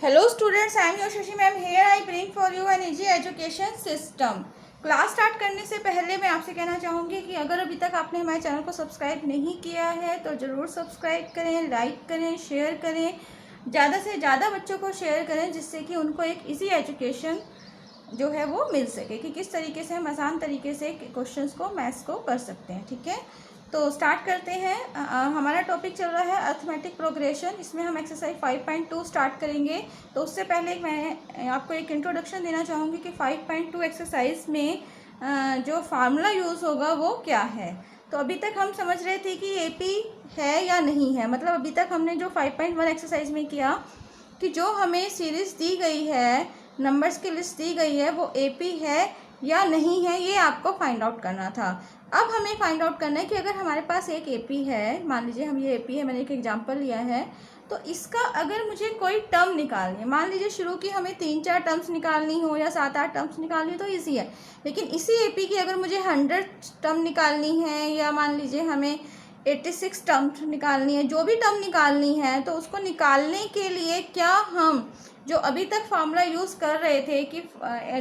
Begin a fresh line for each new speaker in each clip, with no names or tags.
Hello students, I am your Shashi ma'am. Here I bring for you an easy education system. Class start करने से पहले मैं आपसे कहना चाहूँगी कि अगर अभी तक आपने हमारे चैनल को सब्सक्राइब नहीं किया है तो ज़रूर सब्सक्राइब करें, लाइक करें, शेयर करें, ज़्यादा से ज़्यादा बच्चों को शेयर करें जिससे कि उनको एक इजी एजुकेशन जो है वो मिल सके कि किस तरीके से हम आसान तरीके से क्वेश्चंस को मैथ्स को कर सकते हैं। ठीक है, तो स्टार्ट करते हैं। हमारा टॉपिक चल रहा है अर्थमेटिक प्रोग्रेशन। इसमें हम एक्सरसाइज 5.2 स्टार्ट करेंगे। तो उससे पहले मैं आपको एक इंट्रोडक्शन देना चाहूँगी कि 5.2 एक्सरसाइज में जो फार्मूला यूज़ होगा वो क्या है। तो अभी तक हम समझ रहे थे कि एपी है या नहीं है, मतलब अभी तक हमने जो 5.1 एक्सरसाइज में किया कि जो हमें सीरीज़ दी गई है, नंबर्स की लिस्ट दी गई है, वो एपी है या नहीं है, ये आपको फाइंड आउट करना था। अब हमें फाइंड आउट करना है कि अगर हमारे पास एक एपी है, मान लीजिए हम ये एपी है, मैंने एक एग्जांपल लिया है, तो इसका अगर मुझे कोई टर्म निकालनी है, मान लीजिए शुरू की हमें 3-4 टर्म्स निकालनी हो या 7-8 टर्म्स निकालनी हो तो ईजी है। लेकिन इसी एपी की अगर मुझे 100 टर्म निकालनी है या मान लीजिए हमें 86 टर्म निकालनी है, जो भी टर्म निकालनी है, तो उसको निकालने के लिए क्या हम जो अभी तक फार्मूला यूज़ कर रहे थे कि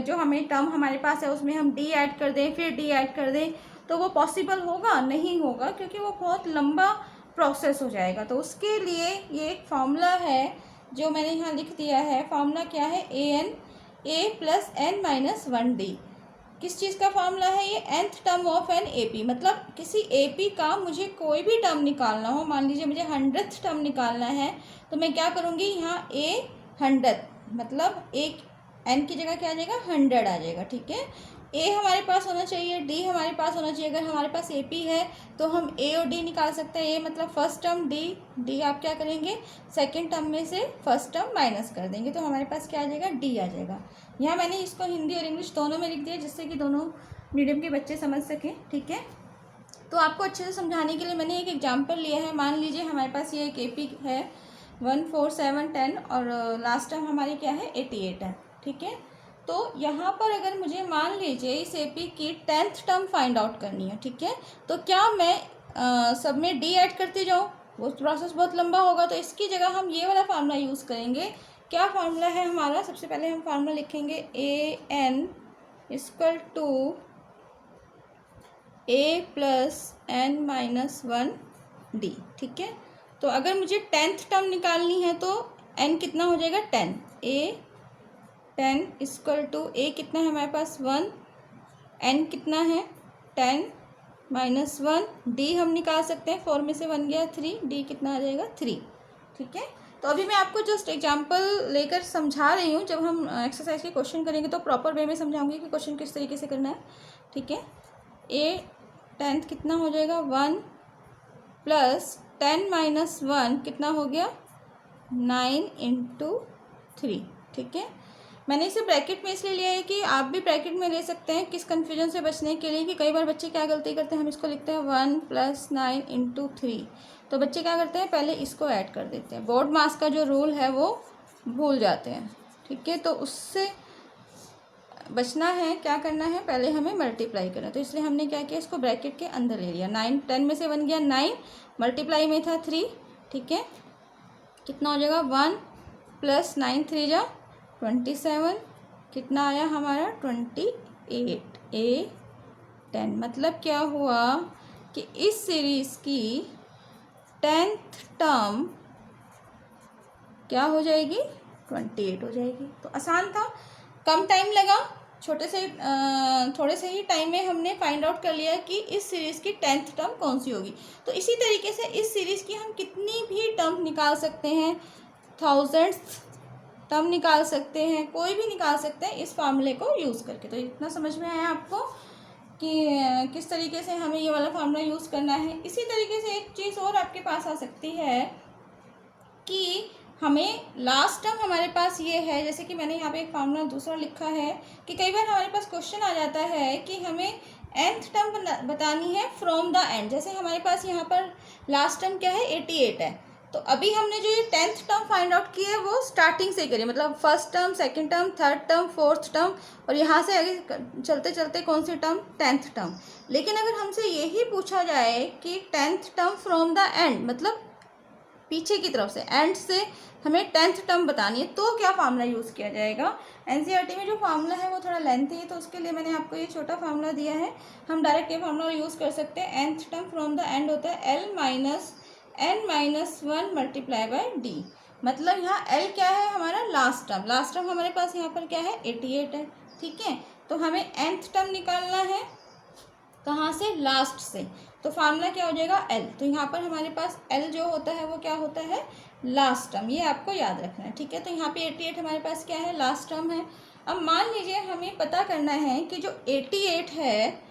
जो हमें टर्म हमारे पास है उसमें हम डी ऐड कर दें, फिर डी ऐड कर दें, तो वो पॉसिबल होगा? नहीं होगा, क्योंकि वो बहुत लंबा प्रोसेस हो जाएगा। तो उसके लिए ये एक फार्मूला है जो मैंने यहाँ लिख दिया है। फार्मूला क्या है? ए प्लस एन माइनस 1d। किस चीज़ का फार्मूला है ये? nth term of an AP, मतलब किसी एपी का मुझे कोई भी टर्म निकालना हो, मान लीजिए मुझे 100th टर्म निकालना है, तो मैं क्या करूँगी, यहाँ ए 100 मतलब एक एन की जगह क्या आ जाएगा, 100 आ जाएगा। ठीक है, ए हमारे पास होना चाहिए, डी हमारे पास होना चाहिए। अगर हमारे पास एपी है तो हम ए और डी निकाल सकते हैं। ए मतलब फर्स्ट टर्म, डी आप क्या करेंगे, सेकंड टर्म में से फर्स्ट टर्म माइनस कर देंगे, तो हमारे पास क्या आ जाएगा, डी आ जाएगा। यहाँ मैंने इसको हिंदी और इंग्लिश दोनों में लिख दिया जिससे कि दोनों मीडियम के बच्चे समझ सकें। ठीक है, तो आपको अच्छे से समझाने के लिए मैंने एक एग्जाम्पल लिया है। मान लीजिए हमारे पास ये एक एपी है 1 4 7 10 और लास्ट टर्म हमारी क्या है, 88 है। ठीक है, तो यहाँ पर अगर मुझे मान लीजिए इस एपी की 10th टर्म फाइंड आउट करनी है, ठीक है, तो क्या मैं सब में डी ऐड करते जाऊँ? वो प्रोसेस बहुत लंबा होगा। तो इसकी जगह हम ये वाला फार्मूला यूज़ करेंगे। क्या फार्मूला है हमारा? सबसे पहले हम फार्मूला लिखेंगे a n equal to a plus n minus 1d। ठीक है, तो अगर मुझे 10th टर्म निकालनी है तो n कितना हो जाएगा, 10। ए 10 इक्वल टू ए कितना है हमारे पास, 1, n कितना है 10 माइनस 1, डी हम निकाल सकते हैं, 4 में से 1 गया 3, डी कितना आ जाएगा 3। ठीक है, तो अभी मैं आपको जस्ट एग्जांपल लेकर समझा रही हूँ। जब हम एक्सरसाइज के क्वेश्चन करेंगे तो प्रॉपर वे में समझाऊंगी कि क्वेश्चन किस तरीके से करना है। ठीक है, ए 10th कितना हो जाएगा, 1 प्लस 10 माइनस 1 कितना हो गया, 9 इंटू 3। ठीक है, मैंने इसे ब्रैकेट में इसलिए लिया है कि आप भी ब्रैकेट में ले सकते हैं, किस कन्फ्यूजन से बचने के लिए कि कई बार बच्चे क्या गलती करते हैं, हम इसको लिखते हैं 1 प्लस 9 इंटू 3, तो बच्चे क्या करते हैं, पहले इसको ऐड कर देते हैं, बोर्ड मास का जो रूल है वो भूल जाते हैं। ठीक है, तो उससे बचना है, क्या करना है, पहले हमें मल्टीप्लाई करना है। तो इसलिए हमने क्या किया, इसको ब्रैकेट के अंदर ले लिया। 9 10 में से 1 गया 9, मल्टीप्लाई में था 3। ठीक है, कितना हो जाएगा, 1 प्लस 9 3 जा 27, कितना आया हमारा 28। ए 10 मतलब क्या हुआ कि इस सीरीज़ की 10th टर्म क्या हो जाएगी, 28 हो जाएगी। तो आसान था, कम टाइम लगा, थोड़े से ही टाइम में हमने फाइंड आउट कर लिया कि इस सीरीज़ की 10th टर्म कौन सी होगी। तो इसी तरीके से इस सीरीज़ की हम कितनी भी टर्म निकाल सकते हैं, 1000 टर्म निकाल सकते हैं, कोई भी निकाल सकते हैं इस फार्मूले को यूज़ करके। तो इतना समझ में आया आपको कि किस तरीके से हमें ये वाला फार्मूला यूज़ करना है। इसी तरीके से एक चीज़ और आपके पास आ सकती है कि हमें लास्ट टर्म हमारे पास ये है, जैसे कि मैंने यहाँ पे एक फार्मूला दूसरा लिखा है कि कई बार हमारे पास क्वेश्चन आ जाता है कि हमें nth टर्म बतानी है फ्रॉम द एंड। जैसे हमारे पास यहाँ पर लास्ट टर्म क्या है, 88 है, तो अभी हमने जो ये 10th टर्म फाइंड आउट की है वो स्टार्टिंग से करिए, मतलब first term, second term, third term, fourth term, और यहाँ से आगे चलते चलते कौन सी टर्म, 10th टर्म। लेकिन अगर हमसे यही पूछा जाए कि 10th term from the end, मतलब पीछे की तरफ से, एंड से हमें 10th टर्म बतानी है, तो क्या फार्मूला यूज़ किया जाएगा। एनसीईआरटी में जो फार्मूला है वो थोड़ा लेंथी है, तो उसके लिए मैंने आपको ये छोटा फार्मूला दिया है। हम डायरेक्ट ये फार्मूला यूज़ कर सकते हैं। nth term from the end होता है l minus n minus 1 multiply by d। मतलब यहाँ l क्या है, हमारा लास्ट टर्म। लास्ट टर्म हमारे पास यहाँ पर क्या है, 88 है। ठीक है, तो हमें nth टर्म निकालना है कहाँ से, लास्ट से। तो फार्मूला क्या हो जाएगा, l। तो यहाँ पर हमारे पास l जो होता है वो क्या होता है, लास्ट टर्म। ये आपको याद रखना है। ठीक है, तो यहाँ पे 88 हमारे पास क्या है, लास्ट टर्म है। अब मान लीजिए हमें पता करना है कि जो 88 है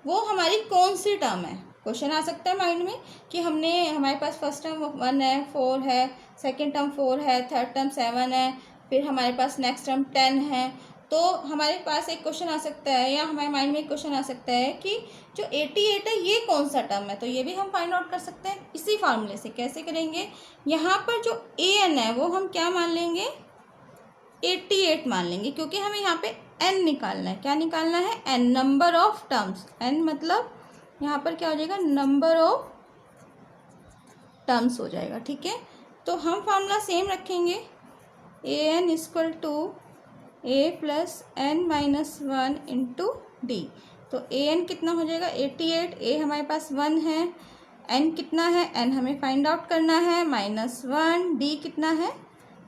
वो हमारी कौन सी टर्म है। क्वेश्चन आ सकता है माइंड में कि हमारे पास फर्स्ट टर्म 1 है, 4 है, सेकेंड टर्म 4 है, थर्ड टर्म 7 है, फिर हमारे पास नेक्स्ट टर्म 10 है। तो हमारे पास एक क्वेश्चन आ सकता है, या हमारे माइंड में एक क्वेश्चन आ सकता है कि जो 88 है ये कौन सा टर्म है। तो ये भी हम फाइंड आउट कर सकते हैं इसी फार्मूले से। कैसे करेंगे, यहाँ पर जो an है वो हम क्या मान लेंगे, 88 मान लेंगे, क्योंकि हमें यहाँ पे n निकालना है। क्या निकालना है, n, number of terms. n मतलब यहाँ पर क्या हो जाएगा, नंबर ऑफ टर्म्स हो जाएगा। ठीक है, तो हम फार्मूला सेम रखेंगे, an equal to a plus n minus 1 into d. तो an कितना हो जाएगा, 88, a हमारे पास 1 है, n कितना है, n हमें फाइंड आउट करना है, -1, d कितना है,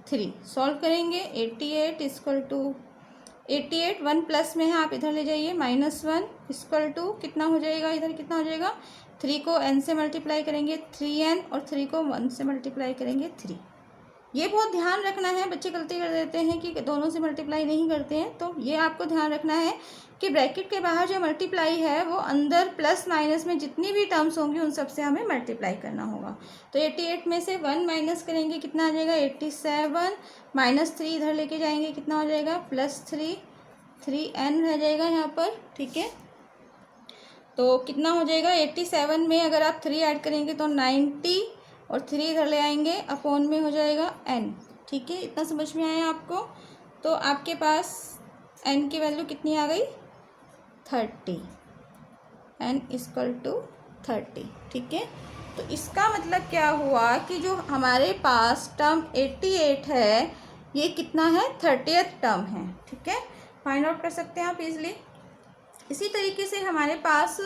3। सॉल्व करेंगे, 88 इक्वल टू 88 1 प्लस में है, आप इधर ले जाइए, -1 इक्वल टू कितना हो जाएगा, इधर कितना हो जाएगा, 3 को n से मल्टीप्लाई करेंगे 3n, और 3 को 1 से मल्टीप्लाई करेंगे 3। ये बहुत ध्यान रखना है, बच्चे गलती कर देते हैं कि दोनों से मल्टीप्लाई नहीं करते हैं। तो ये आपको ध्यान रखना है कि ब्रैकेट के बाहर जो मल्टीप्लाई है वो अंदर प्लस माइनस में जितनी भी टर्म्स होंगी उन सब से हमें मल्टीप्लाई करना होगा। तो 88 में से 1 माइनस करेंगे, कितना आ जाएगा, 87, -3 इधर लेके जाएंगे, कितना हो जाएगा, +3, 3n रह जाएगा यहाँ पर। ठीक है, तो कितना हो जाएगा, 87 में अगर आप 3 ऐड करेंगे तो 90, और 3 इधर ले आएंगे, अपॉन में हो जाएगा n। ठीक है, इतना समझ में आया आपको। तो आपके पास n की वैल्यू कितनी आ गई, 30, n इक्वल टू 30। ठीक है, तो इसका मतलब क्या हुआ कि जो हमारे पास टर्म 88 है ये कितना है, 30th टर्म है। ठीक है, फाइंड आउट कर सकते हैं आप इजीली। इसी तरीके से हमारे पास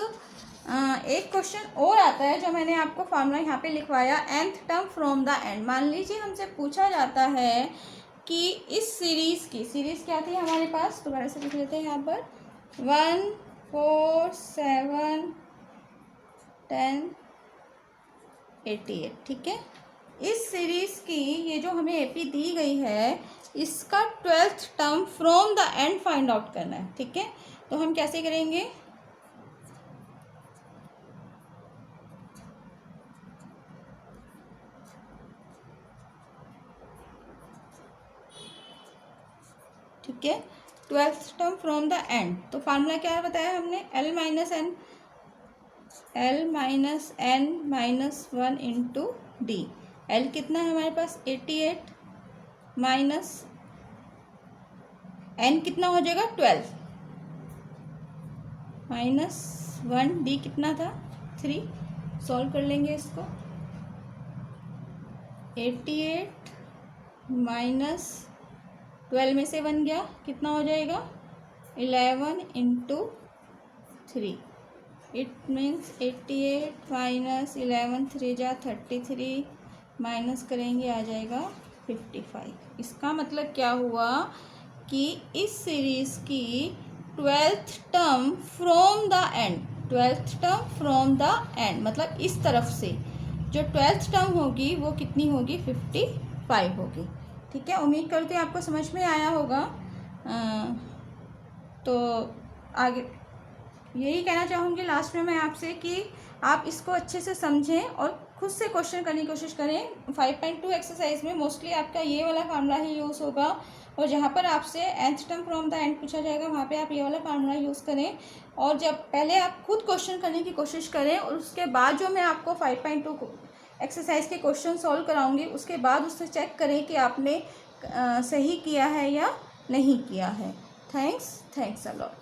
एक क्वेश्चन और आता है, जो मैंने आपको फार्मूला यहाँ पे लिखवाया, nth term from the end. मान लीजिए हमसे पूछा जाता है कि इस सीरीज़ क्या थी हमारे पास, दोबारा से लिख लेते हैं यहाँ पर, 1 4 7 10 88। ठीक है, इस सीरीज़ की ये जो हमें एपी दी गई है इसका 12th term from the end find out करना है। ठीक है, तो हम कैसे करेंगे, ठीक है, 12th term from the end. तो फार्मूला क्या बताया हमने, l minus n minus 1 into D. L कितना है हमारे पास, 88, माइनस n कितना हो जाएगा, 12, -1, डी कितना था, 3। सॉल्व कर लेंगे इसको, 88 माइनस 12 में से 1 गया, कितना हो जाएगा, 11 इंटू 3। इट मीन्स 88 माइनस 11, 3 जा 33, माइनस करेंगे आ जाएगा 55। इसका मतलब क्या हुआ कि इस सीरीज़ की 12th term from the end, 12th term from the end मतलब इस तरफ से जो 12th टर्म होगी वो कितनी होगी, 55 होगी। ठीक है, उम्मीद करते हैं आपको समझ में आया होगा। तो आगे यही कहना चाहूँगी लास्ट में मैं आपसे कि आप इसको अच्छे से समझें और खुद से क्वेश्चन करने की कोशिश करें। 5.2 एक्सरसाइज में मोस्टली आपका ये वाला फार्मूला ही यूज़ होगा, और जहाँ पर आपसे nth term from the end पूछा जाएगा वहाँ पे आप ये वाला फार्मूला यूज़ करें। और जब पहले आप खुद क्वेश्चन करने की कोशिश करें, और उसके बाद जो मैं आपको 5.2 एक्सरसाइज के क्वेश्चन सॉल्व कराऊंगी उसके बाद उससे चेक करें कि आपने सही किया है या नहीं किया है। Thanks a lot.